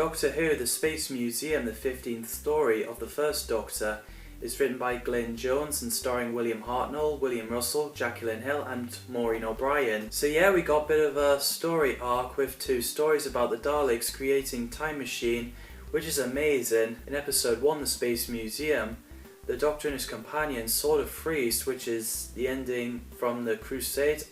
Doctor Who The Space Museum, the 15th story of the first Doctor, is written by Glyn Jones and starring William Hartnell, William Russell, Jacqueline Hill and Maureen O'Brien. So yeah, we got a bit of a story arc with 2 stories about the Daleks creating time machine, which is amazing. In episode 1, The Space Museum, the Doctor and his companions sort of freeze, which is the ending from the Crusade,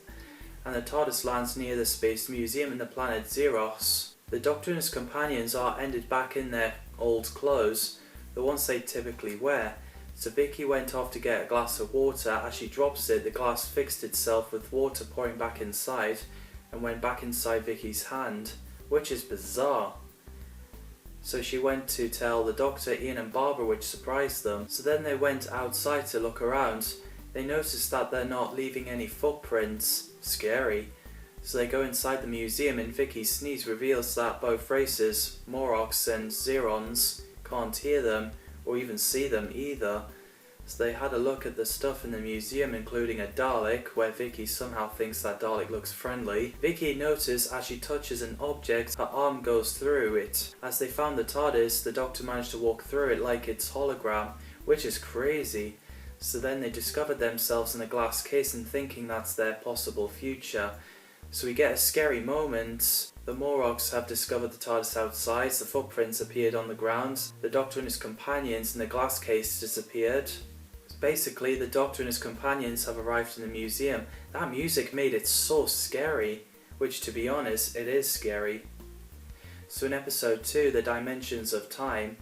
and the TARDIS lands near the Space Museum in the planet Xeros. The Doctor and his companions are ended back in their old clothes, the ones they typically wear. So Vicky went off to get a glass of water. As she drops it, the glass fixed itself with water pouring back inside and went back inside Vicky's hand, which is bizarre. So she went to tell the Doctor, Ian and Barbara, which surprised them. So then they went outside to look around. They noticed that they're not leaving any footprints. Scary. So they go inside the museum and Vicky's sneeze reveals that both races, Morlocks and Xerons, can't hear them or even see them either. So they had a look at the stuff in the museum, including a Dalek, where Vicky somehow thinks that Dalek looks friendly. Vicky notices as she touches an object, her arm goes through it. As they found the TARDIS, the Doctor managed to walk through it like it's hologram, which is crazy. So then they discovered themselves in a glass case and thinking that's their possible future. So we get a scary moment. The Morlocks have discovered the TARDIS outside, the footprints appeared on the ground, the Doctor and his companions in the glass case disappeared. Basically, the Doctor and his companions have arrived in the museum. That music made it so scary, which to be honest, it is scary. So in episode 2, The Dimensions of Time,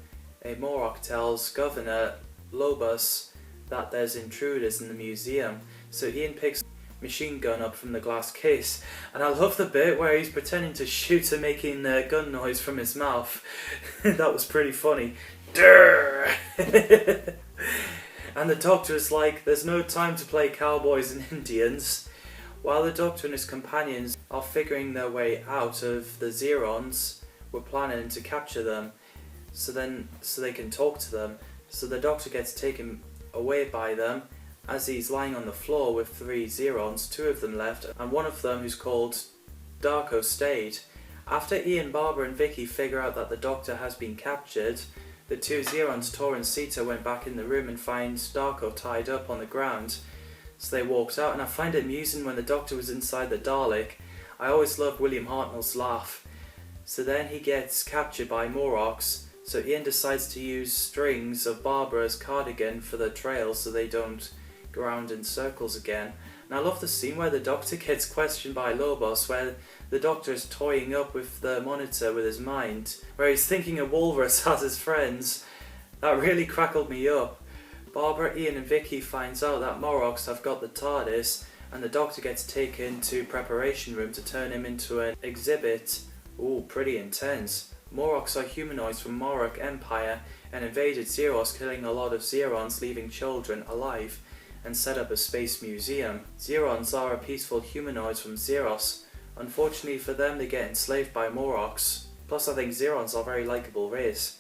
a Morlock tells Governor Lobos that there's intruders in the museum. So Ian picks a machine gun up from the glass case, and I love the bit where he's pretending to shoot and making the gun noise from his mouth. That was pretty funny. Durr! And the Doctor is like, there's no time to play cowboys and Indians. While the Doctor and his companions are figuring their way out of the Xerons, we're planning to capture them so they can talk to them. So the Doctor gets taken away by them as he's lying on the floor with 3 Xerons, 2 of them left, and one of them, who's called Darko, stayed. After Ian, Barbara and Vicky figure out that the Doctor has been captured, the 2 Xerons, Tor and Sita, went back in the room and find Darko tied up on the ground. So they walked out, and I find it amusing when the Doctor was inside the Dalek. I always loved William Hartnell's laugh. So then he gets captured by Morlocks, so Ian decides to use strings of Barbara's cardigan for the trail so they don't go around in circles again. And I love the scene where the Doctor gets questioned by Lobos, where the Doctor is toying up with the monitor with his mind, where he's thinking a walrus has his friends. That really crackled me up. Barbara, Ian and Vicky finds out that Morlocks have got the TARDIS, and the Doctor gets taken to preparation room to turn him into an exhibit. Ooh, pretty intense. Morlocks are humanoids from Morlock Empire and invaded Xeros, killing a lot of Xerons, leaving children alive, and set up a space museum. Xerons are a peaceful humanoids from Xeros. Unfortunately for them, they get enslaved by Morlocks. Plus, I think Xerons are a very likeable race.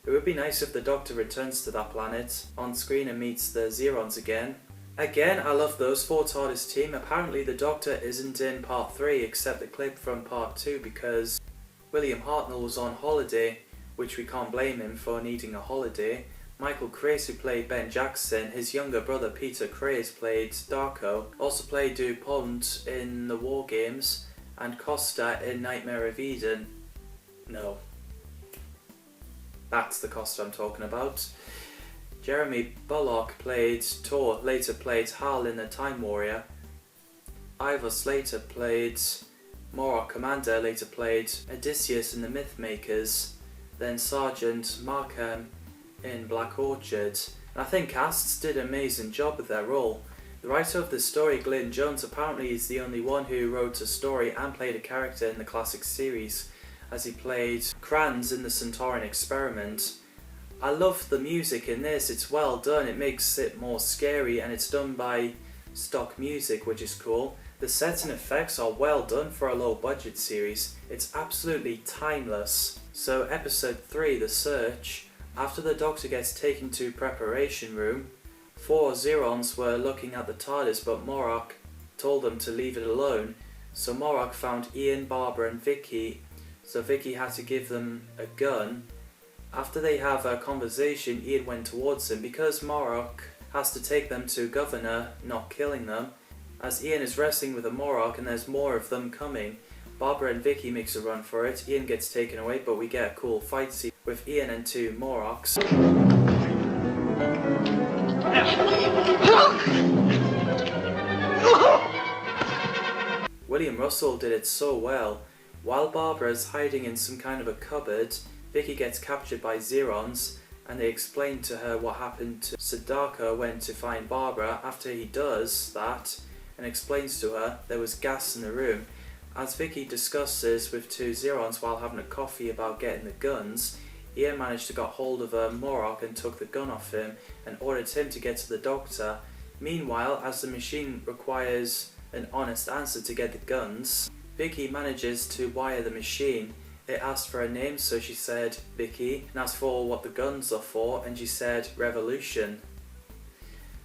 It would be nice if the Doctor returns to that planet on screen and meets the Xerons again. Again, I love those 4 TARDIS team. Apparently the Doctor isn't in part 3 except the clip from part 2 because William Hartnell was on holiday, which we can't blame him for needing a holiday. Michael Craze, who played Ben Jackson, his younger brother Peter Craze played Darko, also played DuPont in the War Games, and Costa in Nightmare of Eden. No. That's the Costa I'm talking about. Jeremy Bullock played Tor, later played Hal in The Time Warrior. Ivor Slater played Morlock Commander, later played Odysseus in The Mythmakers, then Sergeant Markham in Black Orchard. And I think casts did an amazing job with their role. The writer of the story, Glyn Jones, apparently is the only one who wrote a story and played a character in the classic series, as he played Kranz in the Centauran Experiment. I love the music in this, it's well done, it makes it more scary, and it's done by stock music, which is cool. The sets and effects are well done for a low budget series. It's absolutely timeless. So episode 3, The Search. After the Doctor gets taken to preparation room, 4 Xerons were looking at the TARDIS, but Morlock told them to leave it alone. So Morlock found Ian, Barbara and Vicky so Vicky had to give them a gun. After they have a conversation, Ian went towards him because Morlock has to take them to Governor, not killing them. As Ian is wrestling with a Morlock and there's more of them coming, Barbara and Vicky makes a run for it. Ian gets taken away, but we get a cool fight scene with Ian and two Morlocks. William Russell did it so well. While Barbara is hiding in some kind of a cupboard, Vicky gets captured by Zerons, and they explain to her what happened to Sadaka went to find Barbara. After he does that and explains to her there was gas in the room. As Vicky discusses with two Zerons while having a coffee about getting the guns, Ian managed to get hold of a Morlock and took the gun off him and ordered him to get to the doctor. Meanwhile, as the machine requires an honest answer to get the guns, Vicky manages to wire the machine. It asked for her name, so she said Vicky, and asked for what the guns are for, and she said Revolution.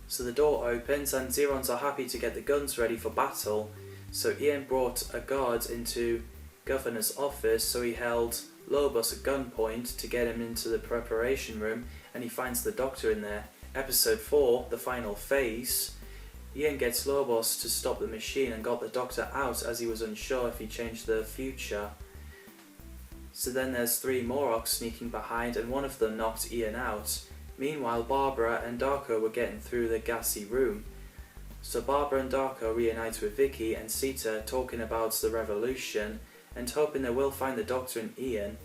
So the door opens and Zerons are happy to get the guns ready for battle. So Ian brought a guard into Governor's office, so he held Lobos at gunpoint to get him into the preparation room, and he finds the doctor in there. Episode 4, the final phase. Ian gets Lobos to stop the machine and got the doctor out as he was unsure if he changed the future. So then there's three Morlocks sneaking behind and one of them knocked Ian out. Meanwhile, Barbara and Darko were getting through the gassy room. So Barbara and Darko reunite with Vicky and Sita, talking about the revolution and hoping they will find the doctor and Ian.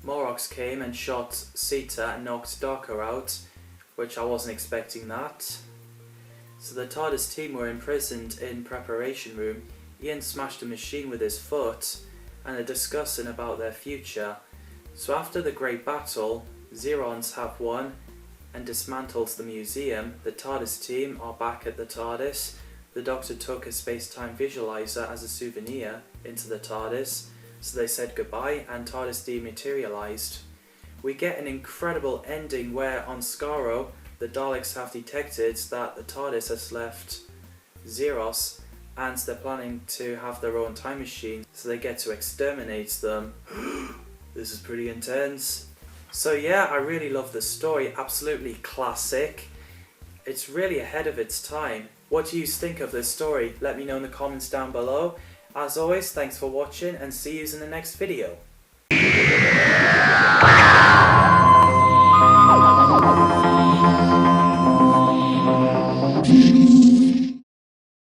Morlocks came and shot Sita and knocked Darko out, which I wasn't expecting that. So the TARDIS team were imprisoned in preparation room. Ian smashed a machine with his foot and they're discussing about their future. So after the great battle, Zerons have won and dismantled the museum. The TARDIS team are back at the TARDIS. The Doctor took a space-time visualizer as a souvenir into the TARDIS, so they said goodbye and TARDIS dematerialized. We get an incredible ending where on Skaro, the Daleks have detected that the TARDIS has left Zeros and they're planning to have their own time machine, so they get to exterminate them. This is pretty intense. So yeah, I really love this story, absolutely classic. It's really ahead of its time. What do you think of this story? Let me know in the comments down below. As always, thanks for watching and see you in the next video.